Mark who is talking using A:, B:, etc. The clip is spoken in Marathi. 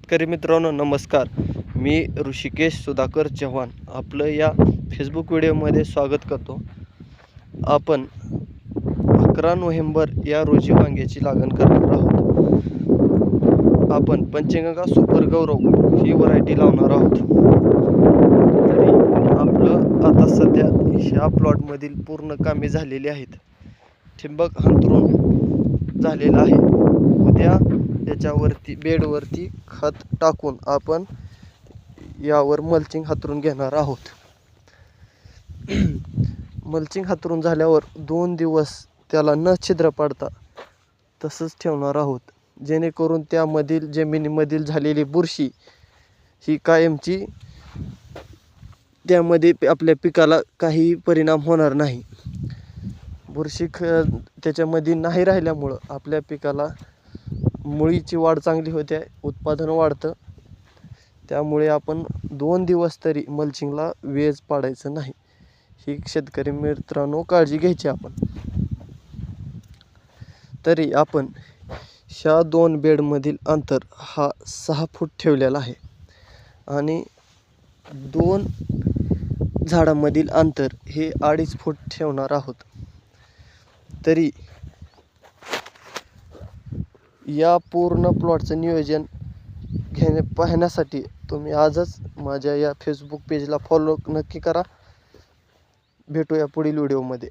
A: शेतकरी मित्रांनो नमस्कार. मी ऋषिकेश सुधाकर चव्हाण आपलं या फेसबुक व्हिडिओमध्ये स्वागत करतो. आपण 11 नोव्हेंबर या रोजी वांग्याची लागण करणार आहोत. आपण पंचगंगा सुपर गौरव ही व्हरायटी लावणार आहोत. तरी आपलं आता सध्या ह्या प्लॉटमधील पूर्ण कामे झालेली आहेत. ठिबक अंथरून झालेलं आहे. उद्या त्याच्यावरती बेडवरती खत टाकून आपण यावर मल्चिंग हातरून घेणार आहोत. मल्चिंग हातरून झाल्यावर 2 दिवस त्याला न छिद्र पाडता तसंच ठेवणार आहोत, जेणेकरून त्यामधील जमिनीमधील झालेली बुरशी ही कायमची त्यामध्ये आपल्या पिकाला काही परिणाम होणार नाही. बुरशी त्याच्यामध्ये नाही राहिल्यामुळं आपल्या पिकाला मुळीची वाढ चांगली होते, उत्पादन वाढतं. त्यामुळे आपण 2 दिवस तरी मल्चिंगला वेज पाडायचं नाही, ही शेतकरी मित्रांनो काळजी घ्यायची आपण. तरी आपण ह्या 2 बेडमधील अंतर हा 6 फूट ठेवलेला आहे आणि 2 झाडांमधील अंतर हे 2.5 फूट ठेवणार आहोत. तरी या पूर्ण प्लॉटचं नियोजन पाहण्यासाठी तुम्ही आजच माझ्या या फेसबुक पेजला फॉलो नक्की करा. भेटूया पुढील व्हिडिओमध्ये.